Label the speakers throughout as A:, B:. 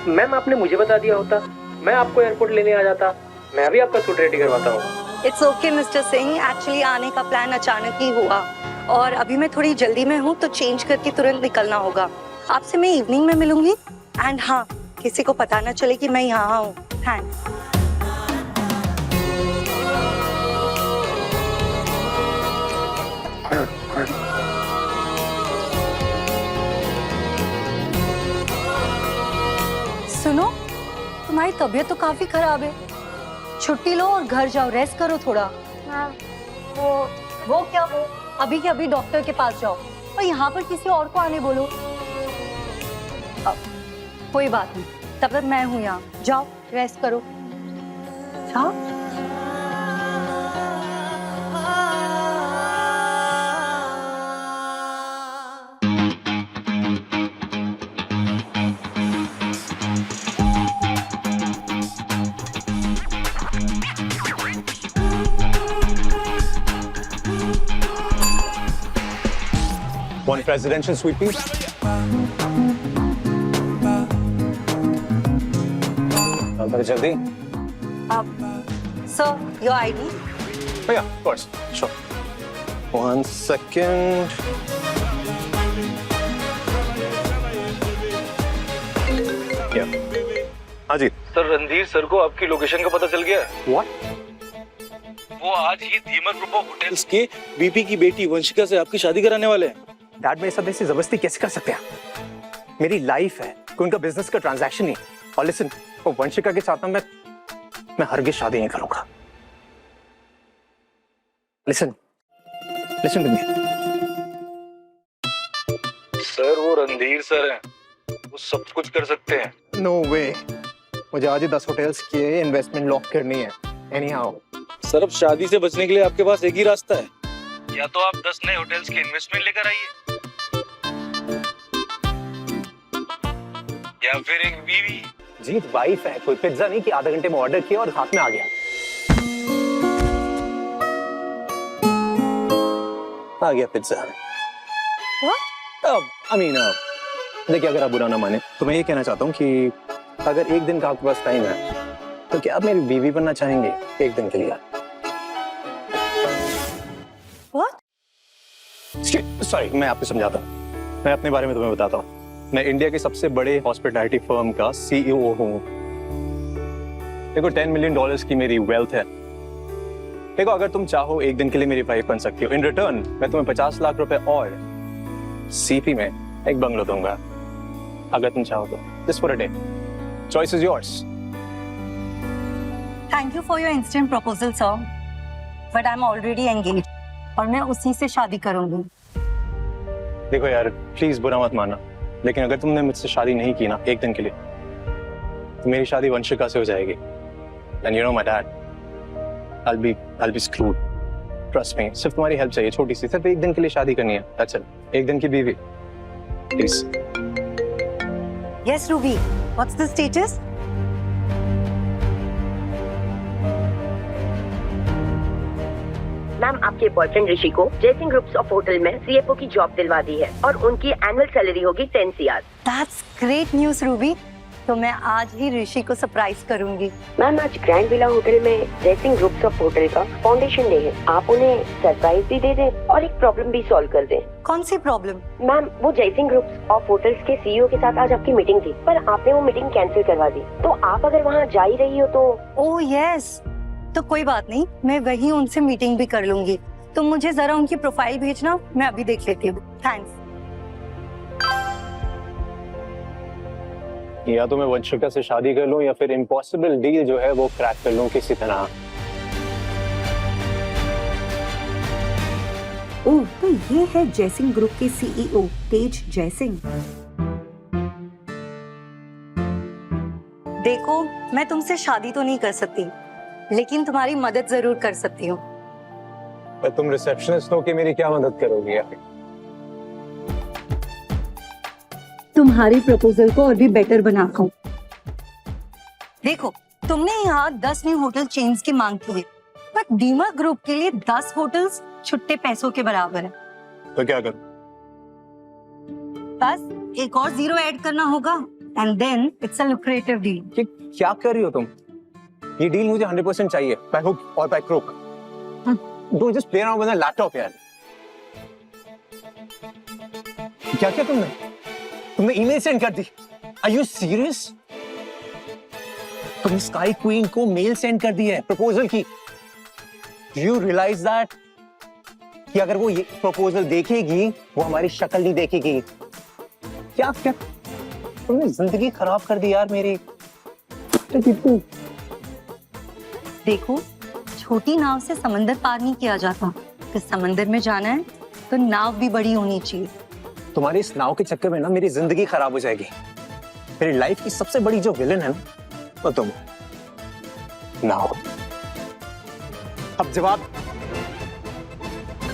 A: Ma'am आपने मुझे बता दिया होता, मैं आपको एयरपोर्ट लेने आ जाता, मैं भी आपका सूट रेडी करवाता हूँ।
B: It's okay mister Singh, actually आने का प्लान अचानक ही हुआ और अभी मैं थोड़ी जल्दी में हूँ तो चेंज करके तुरंत निकलना होगा। आपसे मैं इवनिंग में मिलूंगी एंड हाँ, किसी को पता ना चले कि मैं यहाँ हूँ। थैंक्स। सुनो, तुम्हारी तबीयत तो काफी खराब है, छुट्टी लो और घर जाओ, रेस्ट करो थोड़ा।
C: मैम
B: वो क्या वो? अभी के अभी डॉक्टर के पास जाओ और यहाँ पर किसी और को आने बोलो। कोई बात नहीं, तब तक मैं हूँ यहाँ, जाओ रेस्ट करो, जाओ।
D: One presidential suite, please. Very जल्दी.
B: Sir, your ID?
D: Oh yeah, of course. Sure. 1 second. Yeah. हाँ जी.
E: सर, रणधीर सर को आपकी लोकेशन का पता चल गया है।
D: What?
E: वो आज ही दीमक ग्रुप ऑफ होटल्स के बीपी की बेटी वंशिका से आपकी शादी कराने वाले हैं।
D: डैड मेरे साथ ऐसी जबरदस्ती कैसे कर सकते हैं? मेरी लाइफ है, कोई उनका बिजनेस का ट्रांजैक्शन नहीं। और लिसन, वो वंशिका के साथ ना मैं हरगिज शादी नहीं करूंगा। Listen to me.
E: सर, वो रणधीर सर हैं, वो सब कुछ कर सकते हैं।
D: नो वे, मुझे आज ही 10 होटल्स की इन्वेस्टमेंट लॉक करनी है। एनीहाउ
E: सर, अब शादी से बचने के लिए आपके पास एक ही रास्ता है, या तो आप 10 नए होटल्स की इन्वेस्टमेंट लेकर आइए, या फिर एक बीवी।
D: जी वाइफ है, कोई पिज्जा नहीं कि आधा घंटे में ऑर्डर किया और हाथ में आ गया। आ गया पिज्जा।
B: What?
D: देखिए, अगर आप बुरा ना माने तो मैं ये कहना चाहता हूँ कि अगर एक दिन का आपके पास टाइम है तो क्या आप मेरी बीवी बनना चाहेंगे एक दिन के लिए?
B: What?
D: सॉरी, मैं आपको समझाता हूँ। मैं अपने बारे में तुम्हें बताता हूँ। मैं इंडिया के सबसे बड़े हॉस्पिटैलिटी फर्म का सीईओ हूँ। देखो, $10 मिलियन की मेरी वेल्थ है। देखो, अगर तुम चाहो एक दिन के लिए मेरी वाइफ बन सकती हो। इन रिटर्न मैं तुम्हें 50 लाख रुपए और सीपी में एक बंगलो दूंगा, अगर तुम चाहो तो। Just for a day. Choice is yours.
B: Thank you for your instant proposal, sir. But I'm already engaged और मैं उसी से शादी करूंगी।
D: देखो यार, प्लीज बुरा मत मानना, लेकिन अगर तुमने मुझसे शादी नहीं की ना एक दिन के लिए, तो मेरी शादी वंशिका से हो जाएगी। And you know my dad, I'll be screwed. Trust me. सिर्फ तुम्हारी हेल्प चाहिए, छोटी सी, सिर्फ एक दिन के लिए शादी करनी है। That's it. एक दिन की बीवी, please.
B: Yes, Ruby. What's the status?
F: Ma'am, आपके बॉयफ्रेंड ऋषि को जयसिंह ग्रुप्स ऑफ होटल में सीएफओ की जॉब दिलवा दी है और उनकी एनुअल सैलरी होगी 10 CR।
B: That's great news, Ruby. तो मैं आज ही ऋषि को सरप्राइज करूंगी।
F: मैम, आज ग्रैंड विला होटल में जयसिंह ग्रुप्स ऑफ होटल का फाउंडेशन डे है। आप उन्हें सरप्राइज भी दे दें और एक प्रॉब्लम भी सॉल्व कर दें।
B: कौन सी प्रॉब्लम?
F: मैम, वो जयसिंह ग्रुप्स ऑफ होटल्स के सीईओ के साथ आज आपकी मीटिंग थी, पर आपने वो मीटिंग कैंसिल करवा दी। तो आप अगर वहाँ जा ही रही हो तो।
B: ओह यस, तो कोई बात नहीं, मैं वहीं उनसे मीटिंग भी कर लूंगी। तुम मुझे जरा उनकी प्रोफाइल भेजना, मैं अभी देख लेती हूँ। थैंक्स।
D: या तो मैं वंशिका से शादी कर लूं या फिर इम्पॉसिबल डील जो है वो क्रैक कर लूं किसी तरह।
G: ओह, तो ये है जयसिंह ग्रुप के सीईओ तेज जयसिंह।
B: देखो, मैं तुमसे शादी तो नहीं कर सकती, लेकिन तुम्हारी मदद जरूर कर सकती हूँ।
D: पर तुम रिसेप्शनिस्ट हो कि मेरी क्या मदद करोगी यार?
G: तुम्हारी प्रपोजल को और भी बेटर बनाऊं।
B: देखो, तुमने यहाँ 10 न्यू होटल चेन्स की मांग की है, पर डीमर ग्रुप के लिए 10 होटल्स छुट्टे पैसों के बराबर है।
D: तो क्या करूं?
B: बस एक और जीरो ऐड करना होगा and then it's a lucrative deal.
D: ये क्या कर रही हो तुम? ये डील मुझे 100% चाहिए, by hook or by crook. Don't just play around with my laptop यार. क्या किया तुमने? तुमने ईमेल सेंड कर दी? Are you serious? तुमने स्काई क्वीन को मेल सेंड कर दी है प्रपोजल की. Do you realize that? कि अगर वो ये प्रपोजल देखेगी, वो हमारी शक्ल नहीं देखेगी. क्या तुमने जिंदगी खराब कर दी यार मेरी.
B: देखो, छोटी नाव से समंदर पार नहीं किया जाता. कि समंदर में जाना है तो नाव भी बड़ी होनी चाहिए.
D: तुम्हारी इस नाव के चक्कर में ना मेरी जिंदगी खराब हो जाएगी. मेरी लाइफ की सबसे बड़ी जो विलन है ना, वो तुम. नाव. अब जवाब.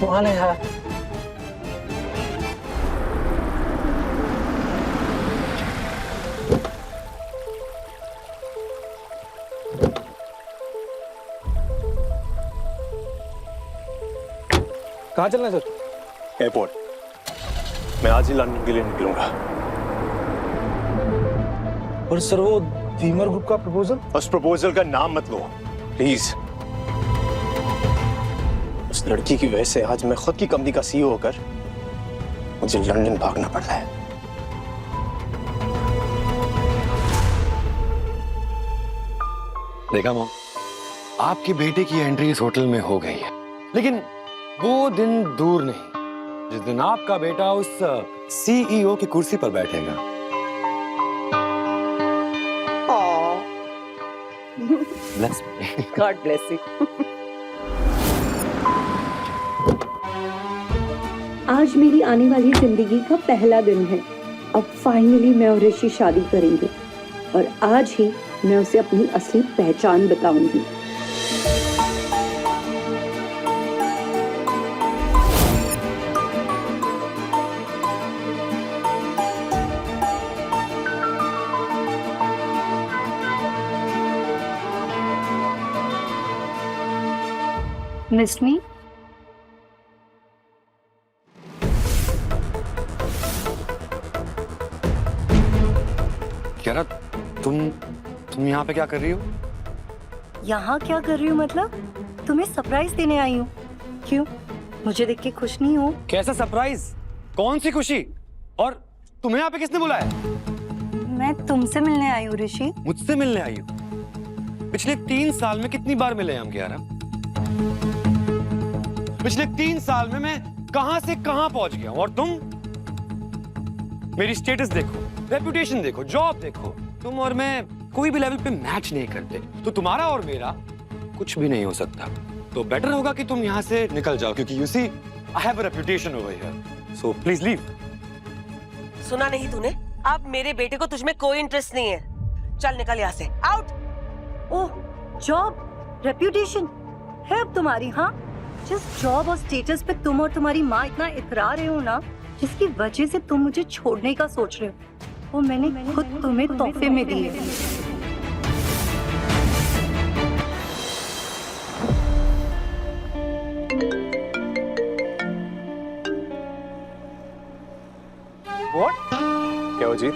D: कमाल है यार.
E: कहाँ चलना है सर?
D: एयरपोर्ट. मैं आज ही लंदन के लिए निकलूंगा.
E: और सर वो धीमर ग्रुप का प्रपोजल?
D: उस प्रपोजल का नाम मत लो प्लीज. उस लड़की की वजह से आज मैं खुद की कंपनी का सीईओ होकर मुझे लंदन भागना पड़ रहा है.
C: देखा मॉम, आपकी बेटे की एंट्री इस होटल में हो गई है, लेकिन वो दिन दूर नहीं जिस दिन आपका बेटा उस सीईओ की कुर्सी पर बैठेगा. Bless me.
G: God bless you. आज मेरी आने वाली जिंदगी का पहला दिन है. अब फाइनली मैं और ऋषि शादी करेंगे और आज ही मैं उसे अपनी असली पहचान बताऊंगी.
B: Miss me?
C: यारा, तुम यहाँ पे क्या कर रही हो?
B: यहाँ क्या कर रही हूँ मतलब? तुम्हें सरप्राइज देने आई हूँ. क्यों? मुझे देख के खुश नहीं हो?
C: कैसा सरप्राइज? कौन सी खुशी? और तुम्हें यहाँ पे किसने बुलाया?
B: मैं तुमसे मिलने आई हूँ ऋषि.
C: मुझसे मिलने आई हो? पिछले 3 साल में कितनी बार मिले हम यारा? पिछले 3 साल में मैं कहां से कहां पहुंच गया हूं और तुम? मेरी स्टेटस देखो, रेपुटेशन देखो, जॉब देखो. तुम और मैं कोई भी लेवल पे मैच नहीं करते. तो तुम्हारा और मेरा कुछ भी नहीं हो सकता. तो बेटर होगा कि तुम यहां से निकल जाओ, क्योंकि you see I have a reputation over here. So please leave.
H: सुना नहीं तूने? अब मेरे बेटे को तुझमें कोई इंटरेस्ट नहीं है. चल निकल यहाँ से. आउट.
B: ओह, जॉब, रेप्यूटेशन है अब तुम्हारी? हाँ, जिस जॉब और स्टेटस पे तुम और तुम्हारी माँ इतना इतरा रहे हो ना, जिसकी वजह से तुम मुझे छोड़ने का सोच रहे हो, वो मैंने खुद तुम्हें तोहफे में दी है.
E: What?
D: क्या हो जीत?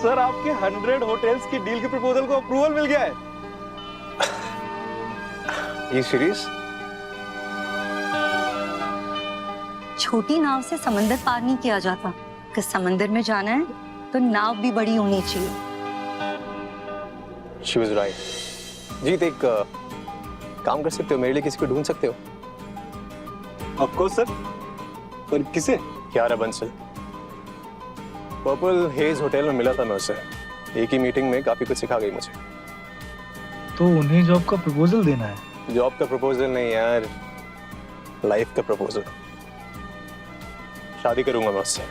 E: सर आपके 100 होटल्स की डील के प्रपोजल को अप्रूवल मिल गया है.
D: ये सीरीज?
B: छोटी नाव से समंदर पार नहीं किया जाता. कि समंदर में जाना है तो नाव भी बड़ी होनी चाहिए.
D: She was right. जीत, एक काम कर सकते हो, मेरे लिए किसी को ढूंढ सकते हो?
E: Of course sir. पर किसे?
D: Kiara Bansal. Purple hedge hotel में मिला था मैं उससे. एक ही मीटिंग में काफी कुछ सिखा गई मुझे.
E: तो उन्हें जॉब का प्रपोजल देना है?
D: जॉब का प्रपोजल नहीं यार, लाइफ का प्रपोजल. शादी करूंगा मैं उससे.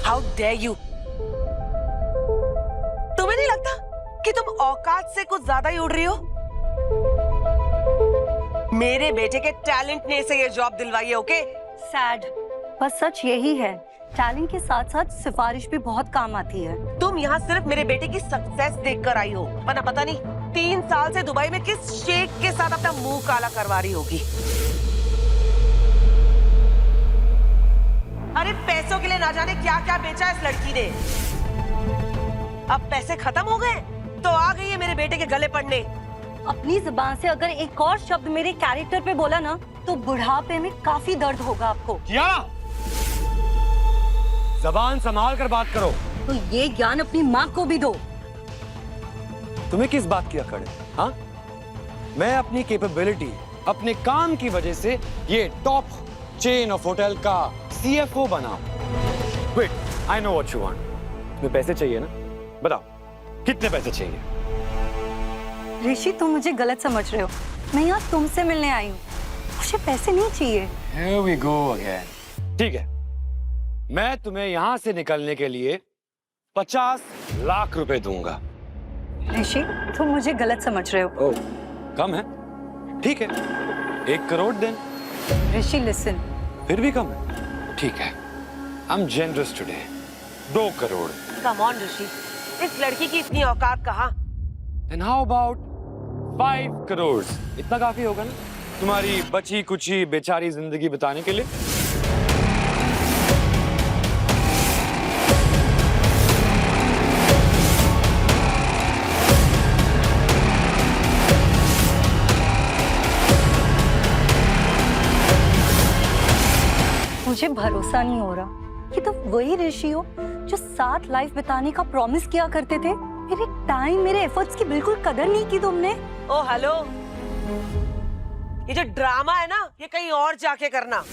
H: How dare you. तुम्हें नहीं लगता कि तुम औकात से कुछ ज्यादा ही उड़ रही हो? मेरे बेटे के टैलेंट ने इसे ये जॉब दिलवाई है. ओके?
B: सैड, पर सच यही है. टैलेंट के साथ साथ सिफारिश भी बहुत काम आती है.
H: तुम यहाँ सिर्फ मेरे बेटे की सक्सेस देखकर आई हो, वरना पता नहीं 3 साल से दुबई में किस शेख के साथ अपना मुंह काला करवा रही होगी. अरे पैसे पैसों के लिए ना जाने क्या क्या बेचा इस लड़की ने। अब पैसे खत्म हो गए तो आ गई है मेरे बेटे के गले पड़ने।
B: अपनी जुबान से अगर एक और शब्द मेरे कैरेक्टर पे बोला ना तो बुढ़ापे में काफी दर्द होगा आपको।
C: क्या? जबान संभाल कर बात करो।
B: तो ये ज्ञान अपनी माँ को भी दो।
C: तुम्हें किस बात की अकड़ है? हाँ, मैं अपनी कैपेबिलिटी, अपने काम की वजह से ये टॉप चेन ऑफ होटल का CFO बना। Wait, I know what you want. तुम्हें पैसे चाहिए ना? बताओ कितने पैसे चाहिए?
B: ऋषि, तुम मुझे गलत समझ रहे हो। मैं यहाँ तुमसे मिलने आई हूँ, मुझे पैसे नहीं चाहिए।
C: Here we go again. ठीक है, मैं तुम्हें यहाँ से निकलने के लिए 50 लाख रुपए दूंगा।
B: ऋषि, तुम मुझे गलत समझ रहे हो।
C: ओह, कम है? ठीक है, 1 करोड़ दें।
B: ऋषि लिसन,
C: फिर भी कम है? ठीक है, I'm generous today. 2 crore.
H: Come on Rishi, इस लड़की की इतनी औकात कहाँ?
C: And how about 5 crore? इतना काफी होगा ना तुम्हारी बची कुची बेचारी जिंदगी बिताने के लिए?
B: मुझे भरोसा नहीं हो रहा कि तुम वही ऋषि हो जो साथ लाइफ बिताने का प्रॉमिस किया करते थे। मेरे टाइम, मेरे एफर्ट्स की बिल्कुल कदर नहीं की तुमने।
H: ओ हेलो, ये जो ड्रामा है ना, ये कहीं और जाके करना।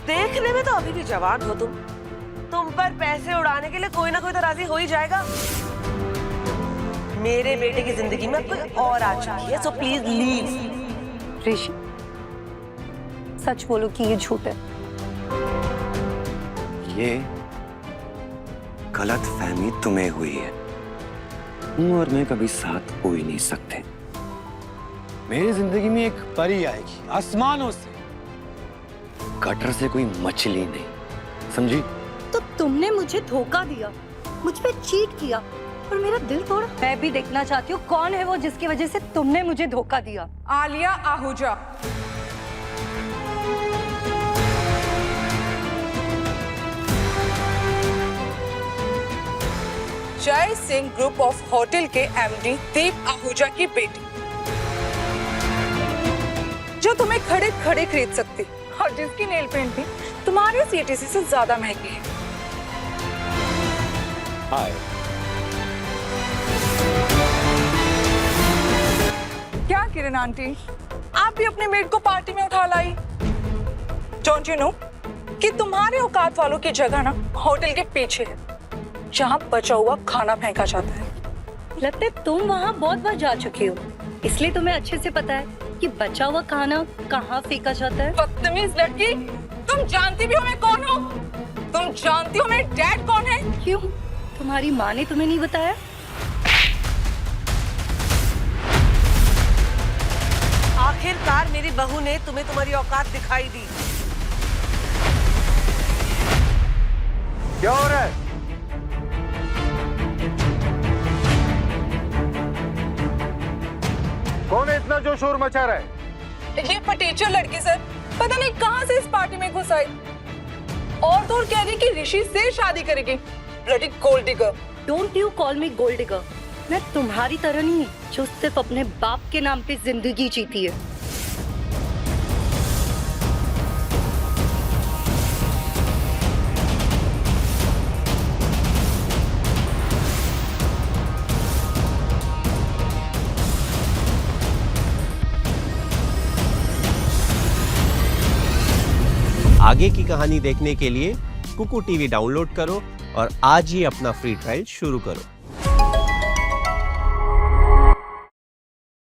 H: देखने में तो अभी भी जवान हो तुम पर पैसे उड़ाने के लिए कोई ना कोई तो राजी हो ही जाएगा। मेरे बेटे की जिंदगी में कोई और आ चुकी है, सो प्लीज लीव।
B: ऋषि, सच बोलो कि ये झूठ है।
C: ये गलत फहमी तुम्हें हुई है। तुम और मैं कभी साथ हो ही नहीं सकते। मेरी जिंदगी में एक परी आएगी आसमानों से, गटर से कोई मछली नहीं, समझी?
B: तो तुमने मुझे धोखा दिया, मुझ पे चीट किया और मेरा दिल तोड़ा। मैं भी देखना चाहती हूँ कौन है वो जिसकी वजह से तुमने मुझे धोखा दिया।
I: आलिया आहूजा। जय सिंह ग्रुप ऑफ होटल के MD दीप आहूजा की बेटी, जो तुम्हें खड़े खड़े खरीद सकती और जिसकी नेल पेंट भी तुम्हारे CTC से ज्यादा महंगी है।
C: हाय।
I: क्या किरण आंटी, आप भी अपने मेड को पार्टी में उठा लाई? डोंट यू नो कि तुम्हारे औकात वालों की जगह ना होटल के पीछे है, जहाँ बचा हुआ खाना फेंका जाता है।
B: लगता है तुम वहाँ बहुत बार जा चुके हो, इसलिए तुम्हें अच्छे से पता है कि बचा हुआ खाना कहाँ फेंका जाता है।
I: बदतमीज लड़की, तुम जानती भी हो मैं कौन हूँ? तुम जानती हो मेरे डैड कौन है?
B: क्यों, तुम्हारी माँ ने तुम्हें नहीं बताया?
H: आखिरकार मेरी बहू ने तुम्हें तुम्हारी औकात दिखाई दी।
D: क्या हो रहा है? कौन है इतना जो शोर मचा रहा है?
I: ये पटेचर लड़की सर, पता नहीं कहां से इस पार्टी में घुस आई और तो और कह रही कि ऋषि से शादी करेगी। Bloody gold digger.
B: Don't you call me gold digger. मैं तुम्हारी तरह नहीं जो सिर्फ अपने बाप के नाम पे जिंदगी जीती है।
J: आगे की कहानी देखने के लिए कुकू टीवी डाउनलोड करो और आज ही अपना फ्री ट्रायल शुरू करो।